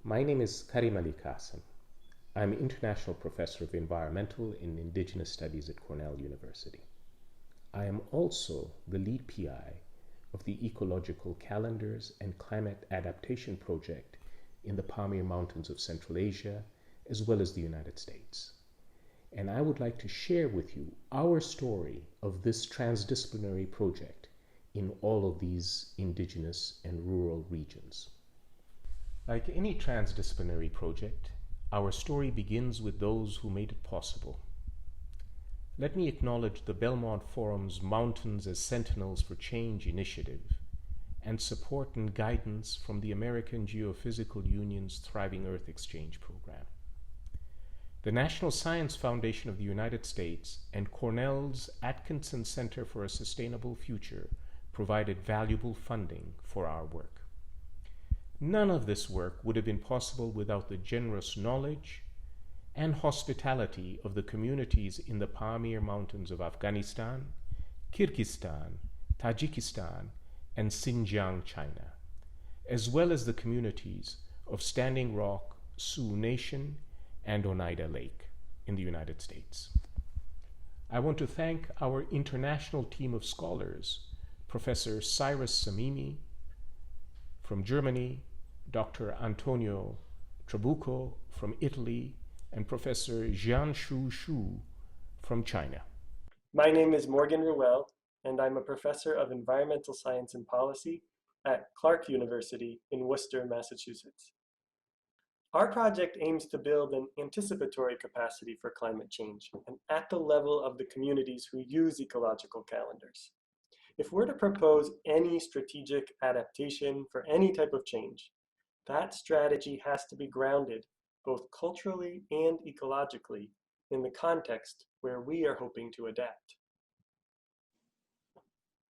My name is Karim Ali Qasim. I'm International Professor of Environmental and Indigenous Studies at Cornell University. I am also the lead PI of the Ecological Calendars and Climate Adaptation Project in the Pamir Mountains of Central Asia, as well as the United States. And I would like to share with you our story of this transdisciplinary project in all of these indigenous and rural regions. Like any transdisciplinary project, our story begins with those who made it possible. Let me acknowledge the Belmont Forum's Mountains as Sentinels for Change initiative and support and guidance from the American Geophysical Union's Thriving Earth Exchange program. The National Science Foundation of the United States and Cornell's Atkinson Center for a Sustainable Future provided valuable funding for our work. None of this work would have been possible without the generous knowledge and hospitality of the communities in the Pamir Mountains of Afghanistan, Kyrgyzstan, Tajikistan, and Xinjiang, China, as well as the communities of Standing Rock, Sioux Nation, and Oneida Lake in the United States. I want to thank our international team of scholars, Professor Cyrus Samimi from Germany, Dr. Antonio Trabucco from Italy, and Professor Jianshu Xu from China. My name is Morgan Ruel, and I'm a professor of environmental science and policy at Clark University in Worcester, Massachusetts. Our project aims to build an anticipatory capacity for climate change and at the level of the communities who use ecological calendars. If we're to propose any strategic adaptation for any type of change, that strategy has to be grounded both culturally and ecologically in the context where we are hoping to adapt.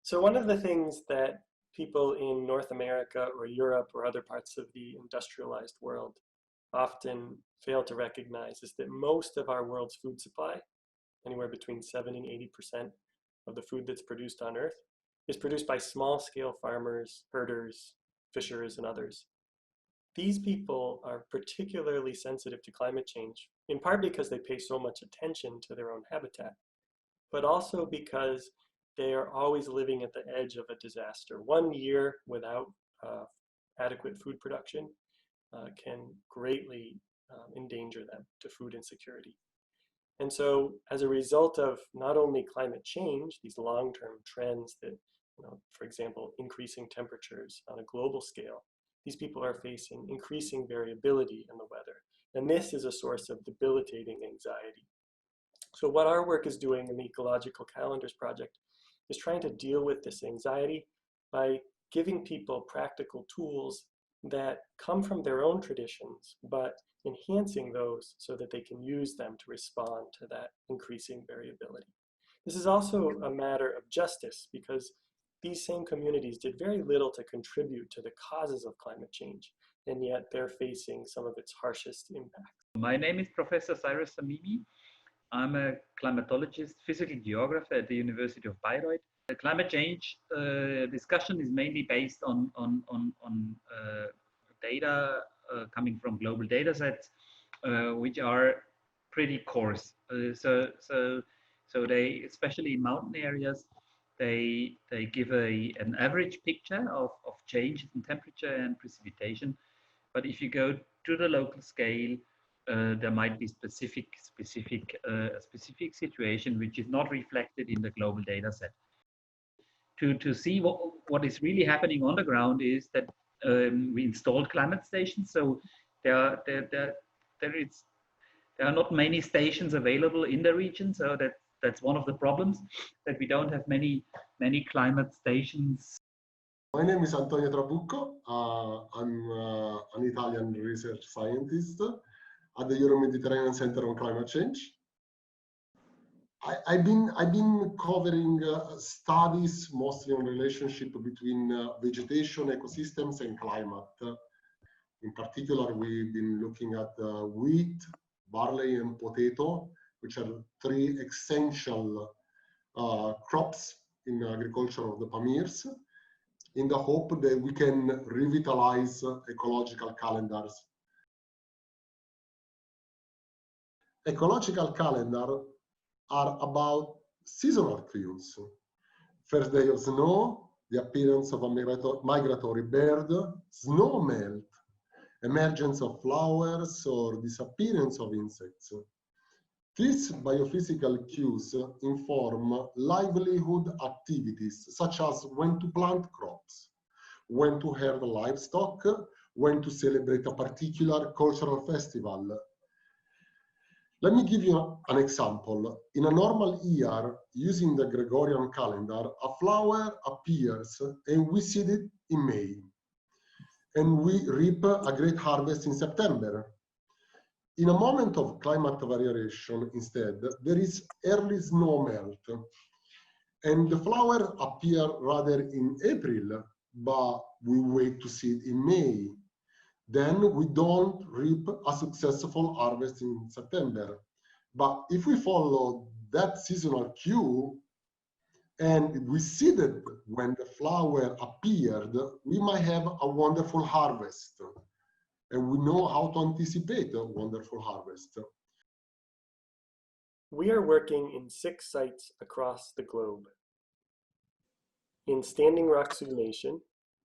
So one of the things that people in North America or Europe or other parts of the industrialized world often fail to recognize is that most of our world's food supply, anywhere between 70 and 80% of the food that's produced on Earth, is produced by small-scale farmers, herders, fishers, and others. These people are particularly sensitive to climate change, in part because they pay so much attention to their own habitat, but also because they are always living at the edge of a disaster. 1 year without adequate food production can greatly endanger them to food insecurity. And so as a result of not only climate change, these long-term trends that, for example, increasing temperatures on a global scale, these people are facing increasing variability in the weather. And this is a source of debilitating anxiety. So what our work is doing in the Ecological Calendars Project is trying to deal with this anxiety by giving people practical tools that come from their own traditions, but enhancing those so that they can use them to respond to that increasing variability. This is also a matter of justice because these same communities did very little to contribute to the causes of climate change, and yet they're facing some of its harshest impacts. My name is Professor Cyrus Samimi. I'm a climatologist, physical geographer at the University of Bayreuth. The climate change discussion is mainly based on data coming from global data sets, which are pretty coarse. So they, especially in mountain areas, they give an average picture of changes in temperature and precipitation. But if you go to the local scale, there might be specific situation which is not reflected in the global data set. To see what is really happening on the ground is that we installed climate stations. So there are not many stations available in the region. So that's one of the problems, that we don't have many climate stations. My name is Antonio Trabucco. I'm an Italian research scientist at the Euro-Mediterranean Center on Climate Change. I've been covering studies mostly on relationship between vegetation, ecosystems, and climate. In particular, we've been looking at wheat, barley, and potato, which are three essential crops in agriculture of the Pamirs, in the hope that we can revitalize ecological calendars Ecological calendar are about seasonal clues. First day of snow, the appearance of a migratory bird, snow melt, emergence of flowers, or disappearance of insects. These biophysical cues inform livelihood activities, such as when to plant crops, when to herd livestock, when to celebrate a particular cultural festival. Let me give you an example. In a normal year, using the Gregorian calendar, a flower appears and we seed it in May. And we reap a great harvest in September. In a moment of climate variation, instead, there is early snow melt. And the flowers appear rather in April, but we wait to see it in May. Then we don't reap a successful harvest in September. But if we follow that seasonal cue and we seeded when the flower appeared, we might have a wonderful harvest. And we know how to anticipate a wonderful harvest. We are working in 6 sites across the globe. In Standing Rock Sioux Nation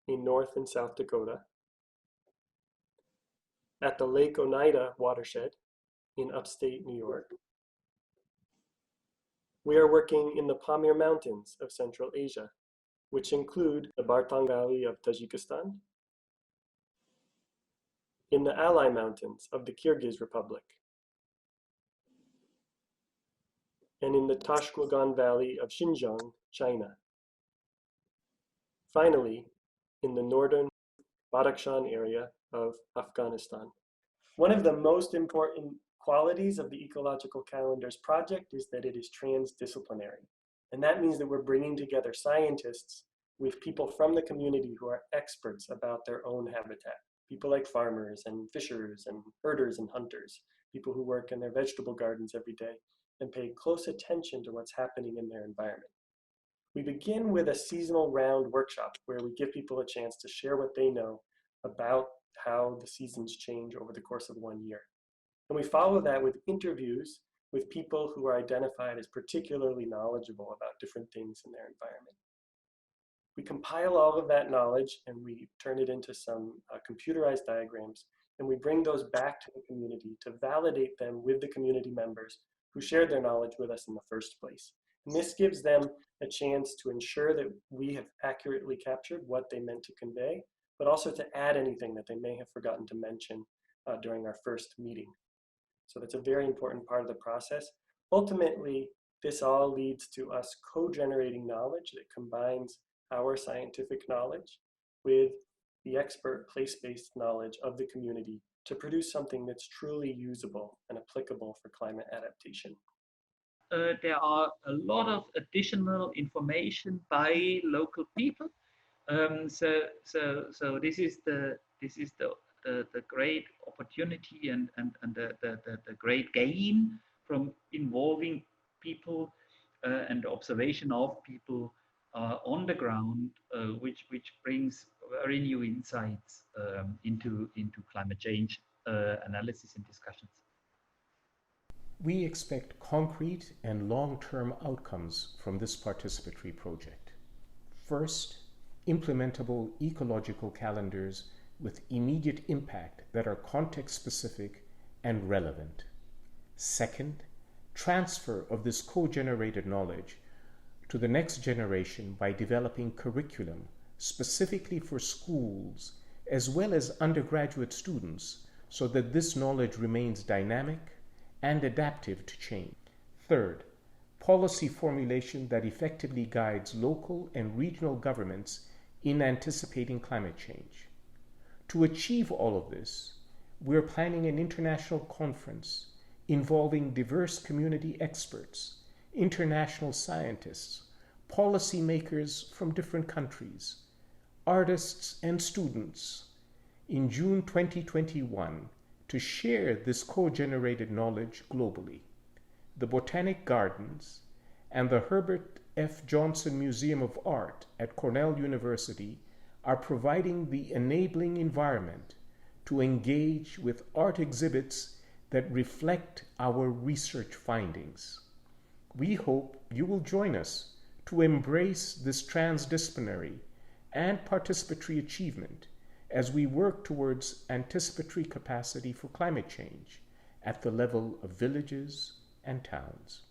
in North and South Dakota, at the Lake Oneida watershed in upstate New York. We are working in the Pamir Mountains of Central Asia, which include the Bartang Valley of Tajikistan, in the Alai Mountains of the Kyrgyz Republic, and in the Tashkogan Valley of Xinjiang, China. Finally, in the northern Badakhshan area of Afghanistan. One of the most important qualities of the Ecological Calendars project is that it is transdisciplinary. And that means that we're bringing together scientists with people from the community who are experts about their own habitat. People like farmers and fishers and herders and hunters, people who work in their vegetable gardens every day and pay close attention to what's happening in their environment. We begin with a seasonal round workshop where we give people a chance to share what they know about how the seasons change over the course of 1 year. And we follow that with interviews with people who are identified as particularly knowledgeable about different things in their environment. We compile all of that knowledge and we turn it into some computerized diagrams, and we bring those back to the community to validate them with the community members who shared their knowledge with us in the first place. And this gives them a chance to ensure that we have accurately captured what they meant to convey, but also to add anything that they may have forgotten to mention during our first meeting. So that's a very important part of the process. Ultimately, this all leads to us co-generating knowledge that combines our scientific knowledge with the expert place-based knowledge of the community to produce something that's truly usable and applicable for climate adaptation. There are a lot of additional information by local people. So this is the great opportunity and the great gain from involving people and observation of people on the ground, which brings very new insights into climate change analysis and discussions. We expect concrete and long-term outcomes from this participatory project. First, implementable ecological calendars with immediate impact that are context-specific and relevant. Second, transfer of this co-generated knowledge to the next generation by developing curriculum specifically for schools as well as undergraduate students so that this knowledge remains dynamic and adaptive to change. Third, policy formulation that effectively guides local and regional governments in anticipating climate change. To achieve all of this, we're planning an international conference involving diverse community experts, international scientists, policymakers from different countries, artists and students in June 2021 to share this co-generated knowledge globally. The Botanic Gardens and the Herbert F. Johnson Museum of Art at Cornell University are providing the enabling environment to engage with art exhibits that reflect our research findings. We hope you will join us to embrace this transdisciplinary and participatory achievement as we work towards anticipatory capacity for climate change at the level of villages and towns.